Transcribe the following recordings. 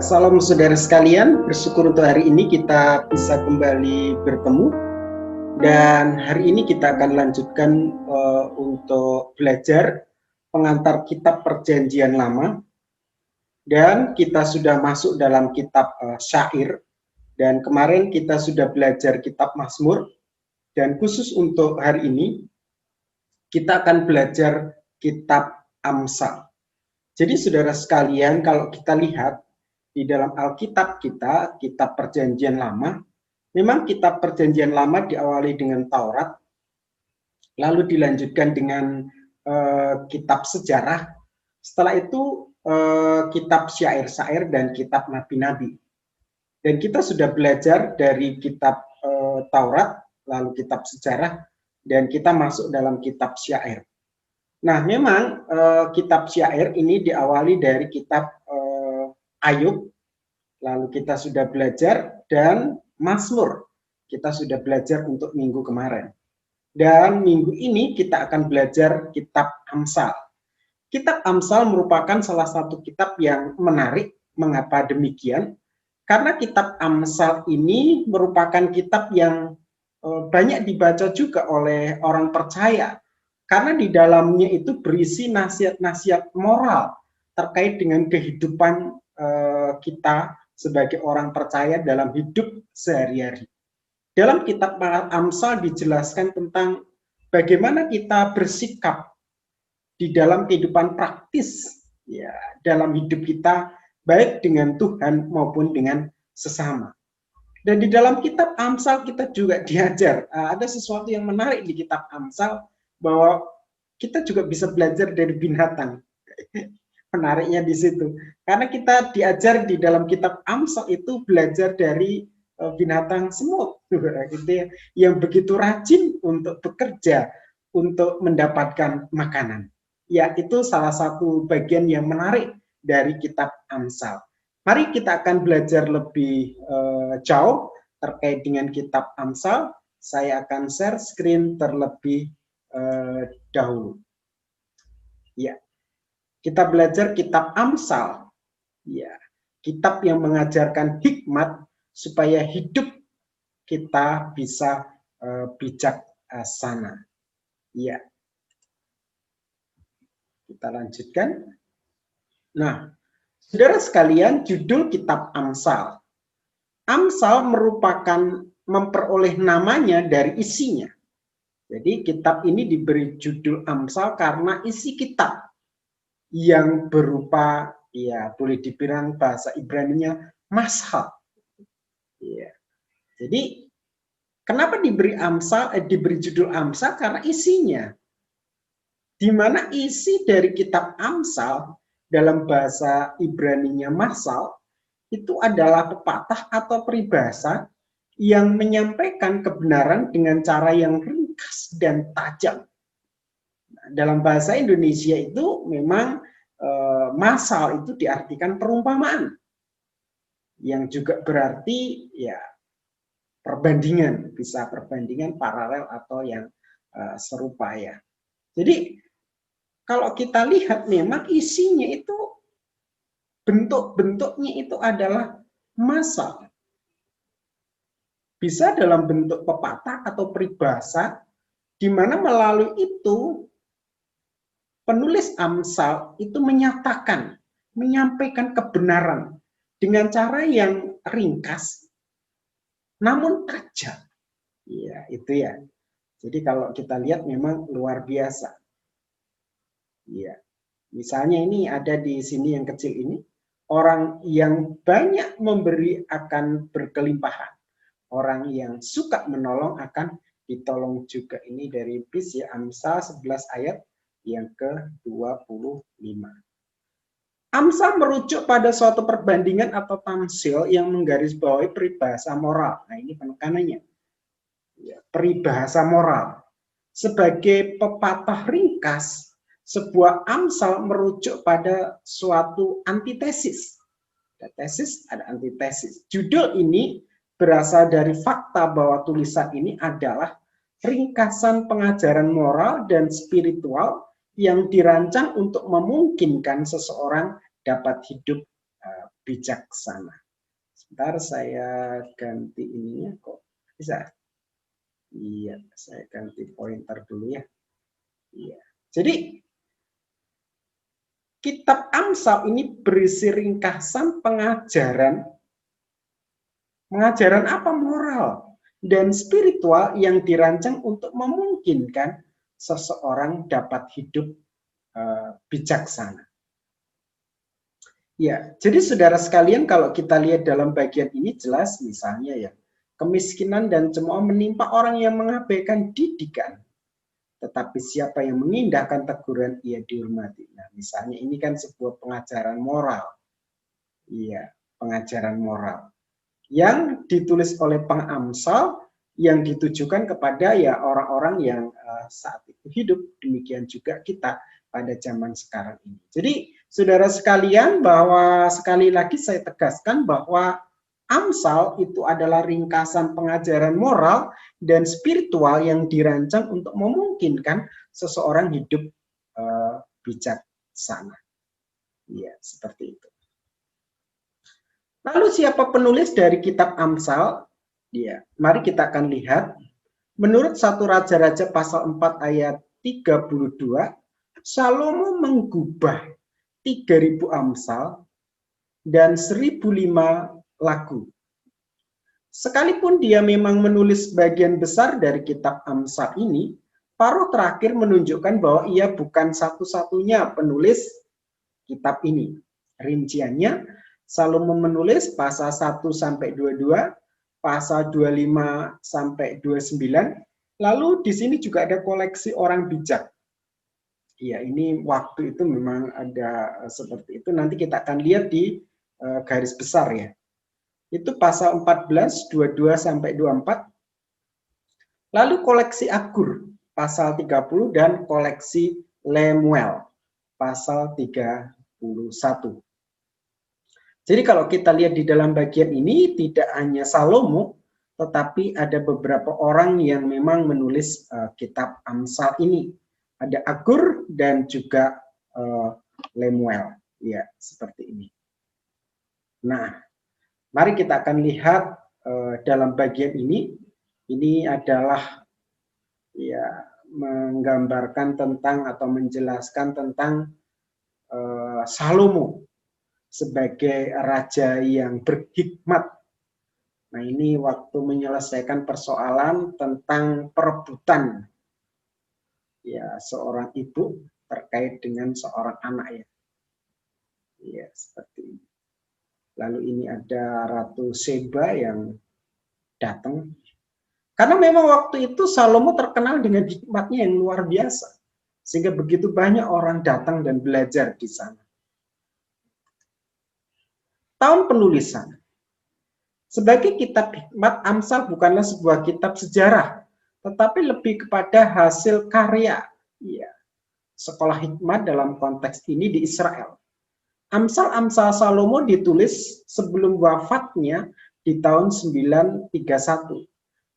Salam saudara sekalian, bersyukur untuk hari ini kita bisa kembali bertemu. Dan hari ini kita akan lanjutkan untuk belajar pengantar kitab Perjanjian Lama. Dan kita sudah masuk dalam kitab Syair. Dan kemarin kita sudah belajar kitab Mazmur. Dan khusus untuk hari ini, kita akan belajar kitab Amsal. Jadi saudara sekalian, kalau kita lihat di dalam Alkitab kita, kitab Perjanjian Lama, memang kitab Perjanjian Lama diawali dengan Taurat, lalu dilanjutkan dengan kitab sejarah, setelah itu kitab syair-syair dan kitab nabi-nabi. Dan kita sudah belajar dari kitab Taurat, lalu kitab sejarah, dan kita masuk dalam kitab syair. Nah, memang kitab syair ini diawali dari kitab Ayub, lalu kita sudah belajar, dan Mazmur kita sudah belajar untuk minggu kemarin. Dan minggu ini kita akan belajar kitab Amsal. Kitab Amsal merupakan salah satu kitab yang menarik. Mengapa demikian? Karena kitab Amsal ini merupakan kitab yang banyak dibaca juga oleh orang percaya. Karena di dalamnya itu berisi nasihat-nasihat moral terkait dengan kehidupan kita sebagai orang percaya dalam hidup sehari-hari. Dalam kitab Amsal dijelaskan tentang bagaimana kita bersikap di dalam kehidupan praktis ya, dalam hidup kita baik dengan Tuhan maupun dengan sesama. Dan di dalam kitab Amsal kita juga diajar, ada sesuatu yang menarik di kitab Amsal, bahwa kita juga bisa belajar dari binatang. Menariknya di situ, karena kita diajar di dalam kitab Amsal itu belajar dari binatang semut, gitu ya, yang begitu rajin untuk bekerja untuk mendapatkan makanan. Ya, itu salah satu bagian yang menarik dari kitab Amsal. Mari kita akan belajar lebih jauh terkait dengan kitab Amsal. Saya akan share screen terlebih dahulu. Ya. Kita belajar kitab Amsal, ya, kitab yang mengajarkan hikmat supaya hidup kita bisa bijaksana. Ya, kita lanjutkan. Nah, saudara sekalian, judul kitab Amsal. Amsal merupakan memperoleh namanya dari isinya. Jadi kitab ini diberi judul Amsal karena isi kitab yang berupa, ya boleh dibilang bahasa Ibrani-nya mashal. Ya. Jadi kenapa diberi diberi judul Amsal? Karena isinya. Di mana isi dari kitab Amsal dalam bahasa Ibrani-nya mashal itu adalah pepatah atau peribahasa yang menyampaikan kebenaran dengan cara yang ringkas dan tajam. Dalam bahasa Indonesia itu memang masal itu diartikan perumpamaan, yang juga berarti ya perbandingan, bisa perbandingan paralel atau yang serupa ya. Jadi kalau kita lihat memang isinya itu bentuk-bentuknya itu adalah masal. Bisa dalam bentuk pepatah atau peribahasa, di mana melalui itu penulis Amsal itu menyatakan, menyampaikan kebenaran dengan cara yang ringkas, namun tajam. Ya, itu ya. Jadi kalau kita lihat memang luar biasa. Ya, misalnya ini ada di sini yang kecil ini, orang yang banyak memberi akan berkelimpahan. Orang yang suka menolong akan ditolong juga. Ini dari bis ya, Amsal 11 ayat yang ke-25. Amsal merujuk pada suatu perbandingan atau tamsil yang menggarisbawahi peribahasa moral. Nah, ini penekanannya. Ya, peribahasa moral. Sebagai pepatah ringkas, sebuah amsal merujuk pada suatu antitesis. Ada tesis, ada antitesis. Judul ini berasal dari fakta bahwa tulisan ini adalah ringkasan pengajaran moral dan spiritual yang dirancang untuk memungkinkan seseorang dapat hidup bijaksana. Sebentar saya ganti ininya kok bisa. Iya, saya ganti pointer dulu ya. Iya. Jadi kitab Amsal ini berisi ringkasan pengajaran apa? Moral dan spiritual yang dirancang untuk memungkinkan seseorang dapat hidup bijaksana. Ya, jadi saudara sekalian, kalau kita lihat dalam bagian ini jelas misalnya ya, kemiskinan dan cemooh menimpa orang yang mengabaikan didikan. Tetapi siapa yang mengindahkan teguran ia dihormati. Nah, misalnya ini kan sebuah pengajaran moral. Iya, pengajaran moral yang ditulis oleh pengamsal yang ditujukan kepada ya orang-orang yang saat itu hidup. Demikian juga kita pada zaman sekarang ini. Jadi saudara sekalian, bahwa sekali lagi saya tegaskan bahwa Amsal itu adalah ringkasan pengajaran moral dan spiritual yang dirancang untuk memungkinkan seseorang hidup bijaksana. Ya, seperti itu. Lalu siapa penulis dari kitab Amsal? Ya, mari kita akan lihat. Menurut 1 Raja-Raja pasal 4 ayat 32, Salomo menggubah 3.000 Amsal dan 1.005 lagu. Sekalipun dia memang menulis bagian besar dari kitab Amsal ini, paruh terakhir menunjukkan bahwa ia bukan satu-satunya penulis kitab ini. Rinciannya, Salomo menulis pasal 1 sampai 22, pasal 25 sampai 29. Lalu di sini juga ada koleksi orang bijak. Ya, ini waktu itu memang ada seperti itu. Nanti kita akan lihat di garis besar ya. Itu pasal 14, 22 sampai 24. Lalu koleksi Agur pasal 30 dan koleksi Lemuel pasal 31. Jadi kalau kita lihat di dalam bagian ini tidak hanya Salomo, tetapi ada beberapa orang yang memang menulis kitab Amsal ini. Ada Agur dan juga Lemuel, ya seperti ini. Nah, mari kita akan lihat dalam bagian ini. Ini adalah ya menggambarkan tentang atau menjelaskan tentang Salomo sebagai raja yang berhikmat. Nah, ini waktu menyelesaikan persoalan tentang perebutan ya seorang ibu terkait dengan seorang anak ya. Ya, seperti ini. Lalu ini ada Ratu Seba yang datang. Karena memang waktu itu Salomo terkenal dengan hikmatnya yang luar biasa. Sehingga begitu banyak orang datang dan belajar di sana. Tahun penulisan. Sebagai kitab hikmat, Amsal bukanlah sebuah kitab sejarah, tetapi lebih kepada hasil karya ya, sekolah hikmat dalam konteks ini di Israel. Amsal-Amsal Salomo ditulis sebelum wafatnya di tahun 931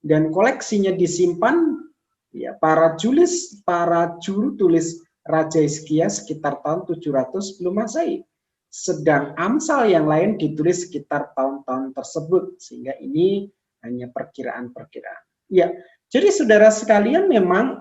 dan koleksinya disimpan ya para juru tulis Raja Hizkia sekitar tahun 700 sebelum Masehi. Sedang Amsal yang lain ditulis sekitar tahun-tahun tersebut, sehingga ini hanya perkiraan-perkiraan. Ya, jadi saudara sekalian memang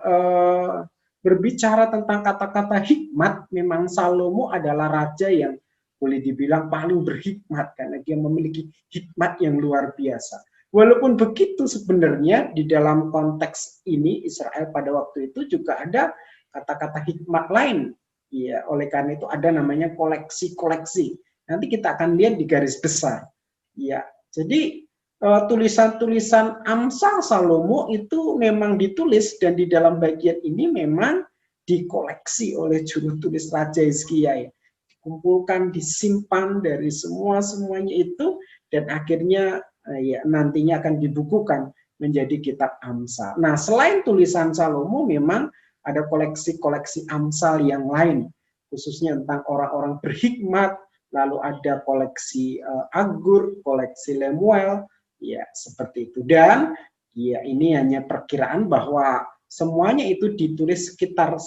berbicara tentang kata-kata hikmat, memang Salomo adalah raja yang boleh dibilang paling berhikmat karena dia memiliki hikmat yang luar biasa. Walaupun begitu sebenarnya di dalam konteks ini Israel pada waktu itu juga ada kata-kata hikmat lain. Ya, oleh karena itu ada namanya koleksi-koleksi. Nanti kita akan lihat di garis besar. Ya, jadi tulisan-tulisan Amsal Salomo itu memang ditulis dan di dalam bagian ini memang dikoleksi oleh juru tulis Raja Hizkia. Ya. Dikumpulkan, disimpan dari semuanya itu dan akhirnya ya nantinya akan dibukukan menjadi kitab Amsal. Nah, selain tulisan Salomo memang ada koleksi-koleksi Amsal yang lain, khususnya tentang orang-orang berhikmat, lalu ada koleksi Agur, koleksi Lemuel, ya seperti itu. Dan ya ini hanya perkiraan bahwa semuanya itu ditulis sekitar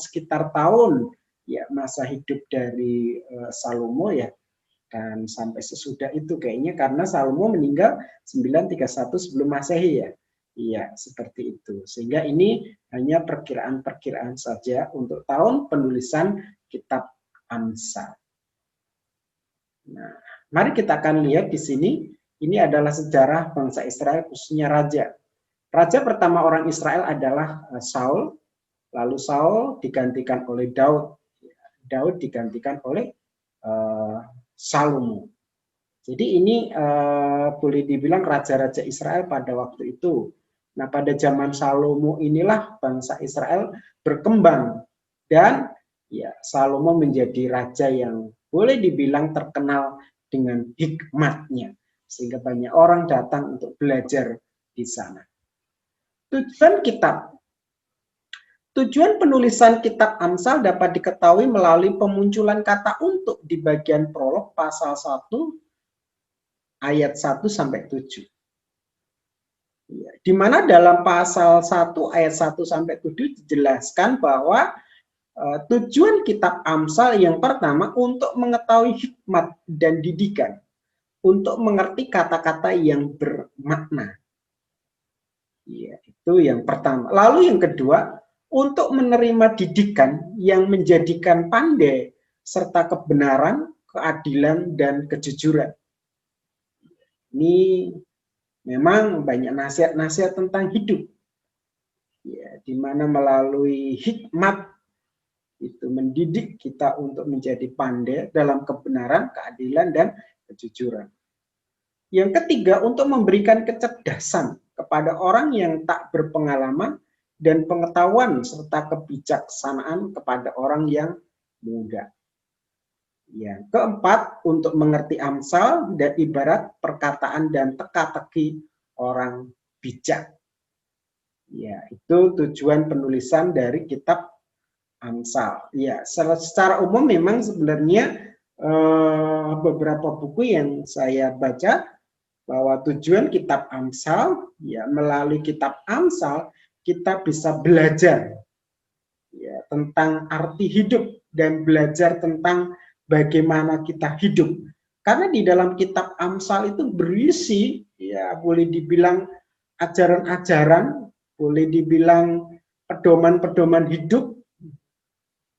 tahun ya masa hidup dari Salomo ya. Dan sampai sesudah itu kayaknya karena Salomo meninggal 931 sebelum Masehi ya. Iya, seperti itu. Sehingga ini hanya perkiraan-perkiraan saja untuk tahun penulisan kitab Amsal. Nah, mari kita akan lihat di sini, ini adalah sejarah bangsa Israel khususnya raja. Raja pertama orang Israel adalah Saul, lalu Saul digantikan oleh Daud. Daud digantikan oleh Salomo. Jadi ini boleh dibilang raja-raja Israel pada waktu itu. Nah, pada zaman Salomo inilah bangsa Israel berkembang dan ya Salomo menjadi raja yang boleh dibilang terkenal dengan hikmatnya sehingga banyak orang datang untuk belajar di sana. Tujuan penulisan kitab Amsal dapat diketahui melalui pemunculan kata untuk di bagian prolog pasal 1 ayat 1 sampai 7. Di mana dalam pasal 1 ayat 1 sampai 7 dijelaskan bahwa tujuan kitab Amsal yang pertama untuk mengetahui hikmat dan didikan, untuk mengerti kata-kata yang bermakna. Ya, itu yang pertama. Lalu yang kedua, untuk menerima didikan yang menjadikan pandai serta kebenaran, keadilan, dan kejujuran. Ini memang banyak nasihat-nasihat tentang hidup, ya, di mana melalui hikmat itu mendidik kita untuk menjadi pandai dalam kebenaran, keadilan, dan kejujuran. Yang ketiga, untuk memberikan kecerdasan kepada orang yang tak berpengalaman dan pengetahuan serta kebijaksanaan kepada orang yang muda. Yang keempat, untuk mengerti Amsal dan ibarat perkataan dan teka-teki orang bijak. Ya, itu tujuan penulisan dari kitab Amsal. Ya, secara umum memang sebenarnya beberapa buku yang saya baca bahwa tujuan kitab Amsal, ya melalui kitab Amsal kita bisa belajar ya tentang arti hidup dan belajar tentang bagaimana kita hidup. Karena di dalam kitab Amsal itu berisi ya boleh dibilang ajaran-ajaran, boleh dibilang pedoman-pedoman hidup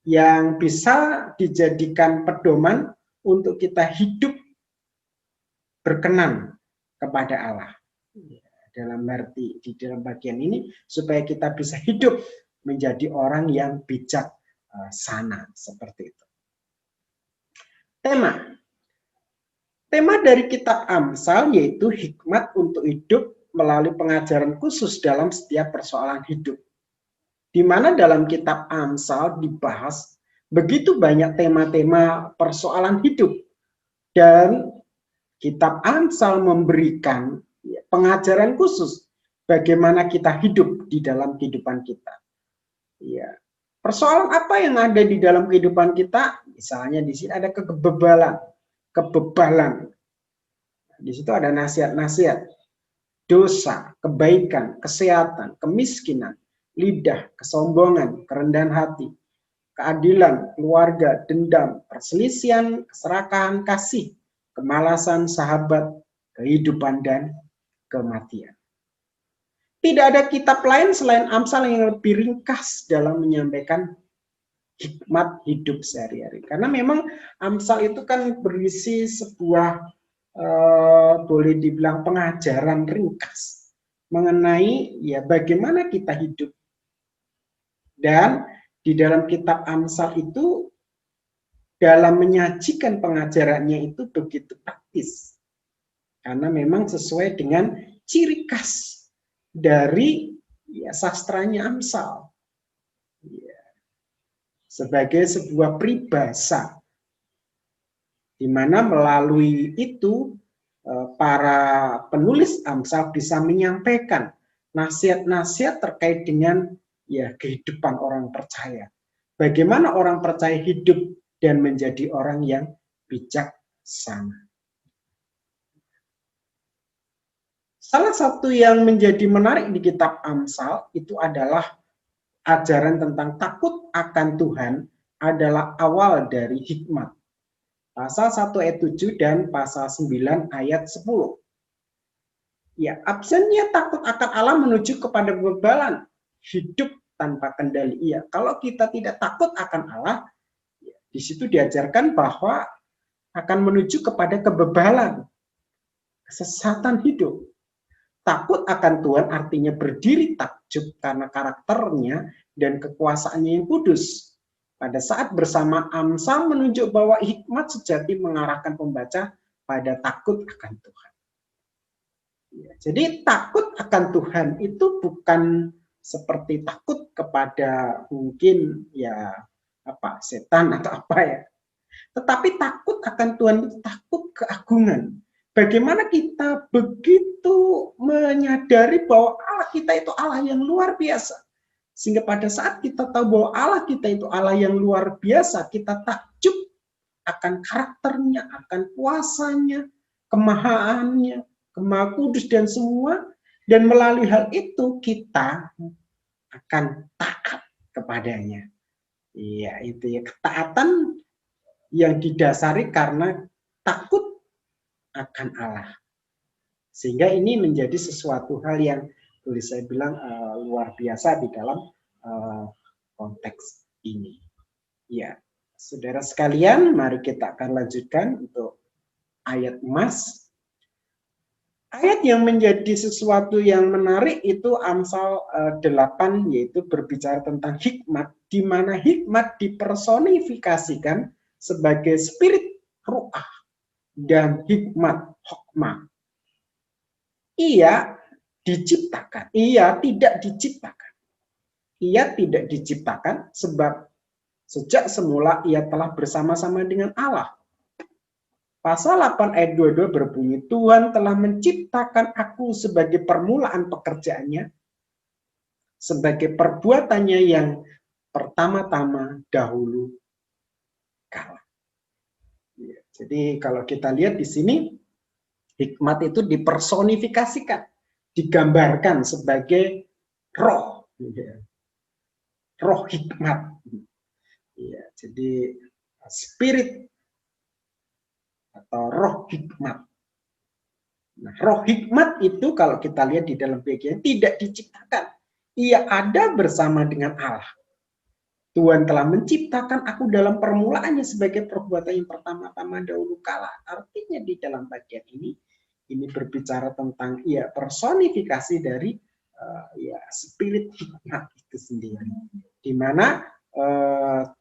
yang bisa dijadikan pedoman untuk kita hidup berkenan kepada Allah. Dalam arti di dalam bagian ini supaya kita bisa hidup menjadi orang yang bijak sana seperti itu. Tema dari kitab Amsal yaitu hikmat untuk hidup melalui pengajaran khusus dalam setiap persoalan hidup. Di mana dalam kitab Amsal dibahas begitu banyak tema-tema persoalan hidup dan kitab Amsal memberikan pengajaran khusus bagaimana kita hidup di dalam kehidupan kita. Ya. Persoalan apa yang ada di dalam kehidupan kita? Misalnya di sini ada kebebalan. Di situ ada nasihat-nasihat, dosa, kebaikan, kesehatan, kemiskinan, lidah, kesombongan, kerendahan hati, keadilan, keluarga, dendam, perselisihan, keserakahan, kasih, kemalasan, sahabat, kehidupan, dan kematian. Tidak ada kitab lain selain Amsal yang lebih ringkas dalam menyampaikan hikmat hidup sehari-hari. Karena memang Amsal itu kan berisi sebuah boleh dibilang pengajaran ringkas mengenai ya bagaimana kita hidup. Dan di dalam kitab Amsal itu dalam menyajikan pengajarannya itu begitu praktis. Karena memang sesuai dengan ciri khas dari ya, sastranya Amsal. Ya. Sebagai sebuah peribahasa. Di mana melalui itu para penulis Amsal bisa menyampaikan nasihat-nasihat terkait dengan ya kehidupan orang percaya. Bagaimana orang percaya hidup dan menjadi orang yang bijaksana. Salah satu yang menjadi menarik di kitab Amsal itu adalah ajaran tentang takut akan Tuhan adalah awal dari hikmat. Pasal 1 ayat 7 dan pasal 9 ayat 10. Ya, absennya takut akan Allah menuju kepada kebebalan, hidup tanpa kendali. Iya, kalau kita tidak takut akan Allah, ya, di situ diajarkan bahwa akan menuju kepada kebebalan, kesesatan hidup. Takut akan Tuhan artinya berdiri takjub karena karakternya dan kekuasaannya yang kudus. Pada saat bersama Amsal menunjuk bahwa hikmat sejati mengarahkan pembaca pada takut akan Tuhan. Ya, jadi takut akan Tuhan itu bukan seperti takut kepada mungkin ya setan atau apa ya. Tetapi takut akan Tuhan itu takut keagungan. Bagaimana kita begitu menyadari bahwa Allah kita itu Allah yang luar biasa. Sehingga pada saat kita tahu bahwa Allah kita itu Allah yang luar biasa, kita takjub akan karakternya, akan kuasanya, kemahaannya, kemaha kudus dan semua. Dan melalui hal itu kita akan taat kepadanya. Iya, itu ya, ketaatan yang didasari karena takut akan Allah. Sehingga ini menjadi sesuatu hal yang boleh saya bilang luar biasa di dalam konteks ini. Ya, saudara sekalian, mari kita akan lanjutkan untuk ayat emas. Ayat yang menjadi sesuatu yang menarik itu Amsal 8, yaitu berbicara tentang hikmat, di mana hikmat dipersonifikasikan sebagai spirit ru'ah dan hikmat hokmah. Ia diciptakan, ia tidak diciptakan. Ia tidak diciptakan sebab sejak semula ia telah bersama-sama dengan Allah. Pasal 8 ayat 22 berbunyi, Tuhan telah menciptakan aku sebagai permulaan pekerjaannya, sebagai perbuatannya yang pertama-tama dahulu kala. Ya, jadi kalau kita lihat di sini, hikmat itu dipersonifikasikan, digambarkan sebagai roh, roh hikmat. Ya, jadi spirit atau roh hikmat. Nah, roh hikmat itu kalau kita lihat di dalam bagian tidak diciptakan. Ia ada bersama dengan Allah. Tuhan telah menciptakan aku dalam permulaannya sebagai perbuatan yang pertama-tama dahulu kala. Artinya di dalam bagian ini berbicara tentang personifikasi dari spirit hikmat itu sendiri. Di mana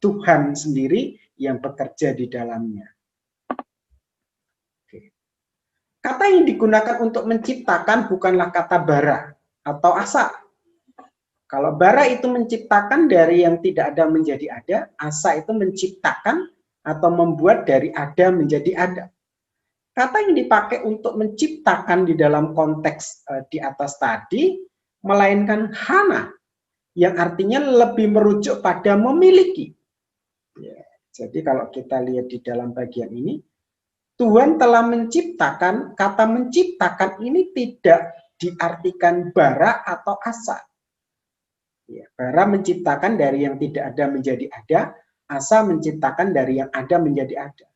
Tuhan sendiri yang bekerja di dalamnya. Kata yang digunakan untuk menciptakan bukanlah kata bara atau asa. Kalau bara itu menciptakan dari yang tidak ada menjadi ada, asa itu menciptakan atau membuat dari ada menjadi ada. Kata yang dipakai untuk menciptakan di dalam konteks di atas tadi, melainkan hana, yang artinya lebih merujuk pada memiliki. Ya, jadi kalau kita lihat di dalam bagian ini, Tuhan telah menciptakan, kata menciptakan ini tidak diartikan bara atau asa. Ya, bara menciptakan dari yang tidak ada menjadi ada, asa menciptakan dari yang ada menjadi ada.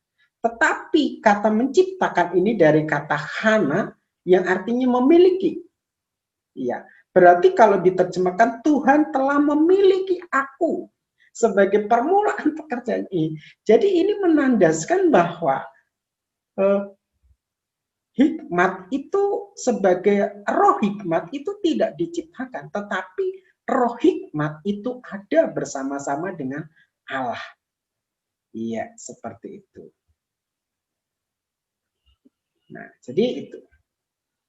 Tetapi kata menciptakan ini dari kata hana yang artinya memiliki. Ya, berarti kalau diterjemahkan Tuhan telah memiliki aku sebagai permulaan pekerjaan ini. Jadi ini menandaskan bahwa hikmat itu sebagai roh hikmat itu tidak diciptakan, tetapi roh hikmat itu ada bersama-sama dengan Allah. Iya, seperti itu. Nah, jadi itu.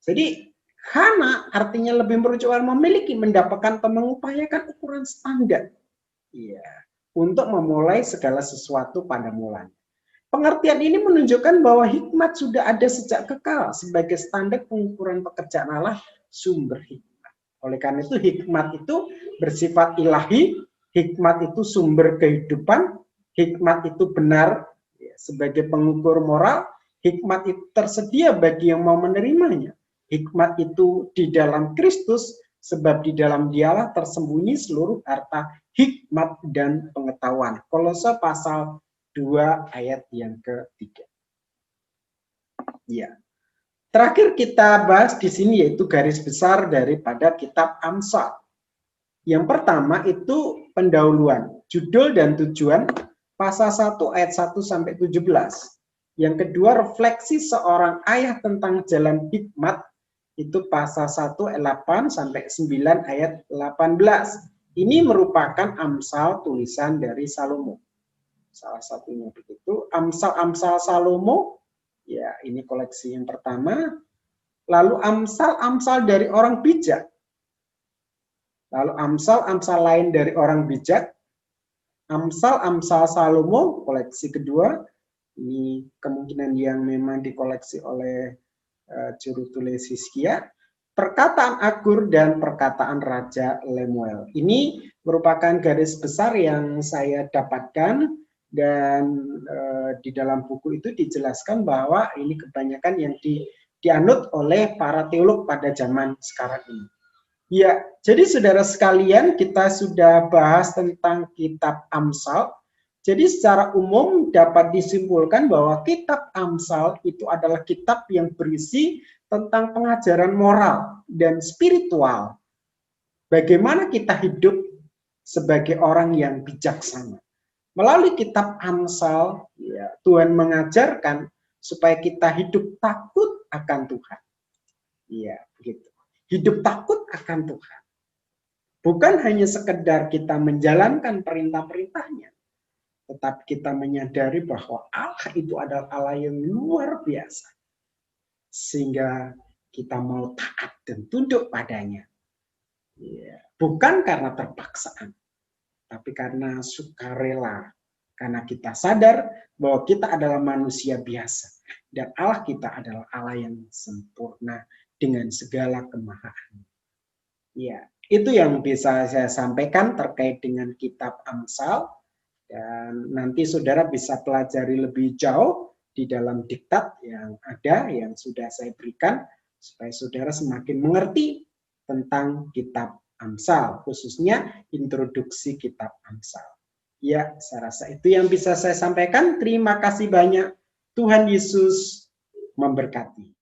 Jadi hana artinya lebih merujuk memiliki, mendapatkan atau mengupayakan ukuran standar. Iya, untuk memulai segala sesuatu pada mulanya. Pengertian ini menunjukkan bahwa hikmat sudah ada sejak kekal sebagai standar pengukuran pekerjaan Allah, sumber hikmat. Oleh karena itu hikmat itu bersifat ilahi, hikmat itu sumber kehidupan, hikmat itu benar sebagai pengukur moral, hikmat itu tersedia bagi yang mau menerimanya. Hikmat itu di dalam Kristus, sebab di dalam Dialah tersembunyi seluruh harta hikmat dan pengetahuan. Kolose pasal 2 ayat yang ketiga. Ya. Terakhir kita bahas di sini yaitu garis besar daripada kitab Amsal. Yang pertama itu pendahuluan, judul dan tujuan, pasal 1 ayat 1 sampai 17. Yang kedua refleksi seorang ayah tentang jalan hikmat, itu pasal 1 ayat 8 sampai 9 ayat 18. Ini merupakan Amsal tulisan dari Salomo. Salah satunya begitu. Amsal Salomo, ya ini koleksi yang pertama. Lalu Amsal dari orang bijak. Lalu Amsal lain dari orang bijak. Amsal Salomo, koleksi kedua. Ini kemungkinan yang memang dikoleksi oleh juru tulis Hizkia. Perkataan Agur dan perkataan Raja Lemuel. Ini merupakan garis besar yang saya dapatkan, dan di dalam buku itu dijelaskan bahwa ini kebanyakan yang dianut oleh para teolog pada zaman sekarang ini. Ya, jadi saudara sekalian, kita sudah bahas tentang kitab Amsal. Jadi secara umum dapat disimpulkan bahwa kitab Amsal itu adalah kitab yang berisi tentang pengajaran moral dan spiritual. Bagaimana kita hidup sebagai orang yang bijaksana. Melalui kitab Amsal, ya, Tuhan mengajarkan supaya kita hidup takut akan Tuhan. Iya, begitu. Hidup takut akan Tuhan. Bukan hanya sekedar kita menjalankan perintah-perintahnya, tetapi kita menyadari bahwa Allah itu adalah Allah yang luar biasa. Sehingga kita mau taat dan tunduk padanya. Ya, bukan karena terpaksaan, tapi karena sukarela. Karena kita sadar bahwa kita adalah manusia biasa. Dan Allah kita adalah Allah yang sempurna dengan segala kemahaan. Ya, itu yang bisa saya sampaikan terkait dengan kitab Amsal. Dan nanti saudara bisa pelajari lebih jauh di dalam diktat yang ada, yang sudah saya berikan, supaya saudara semakin mengerti tentang kitab Amsal, khususnya introduksi kitab Amsal. Ya, saya rasa itu yang bisa saya sampaikan. Terima kasih banyak. Tuhan Yesus memberkati.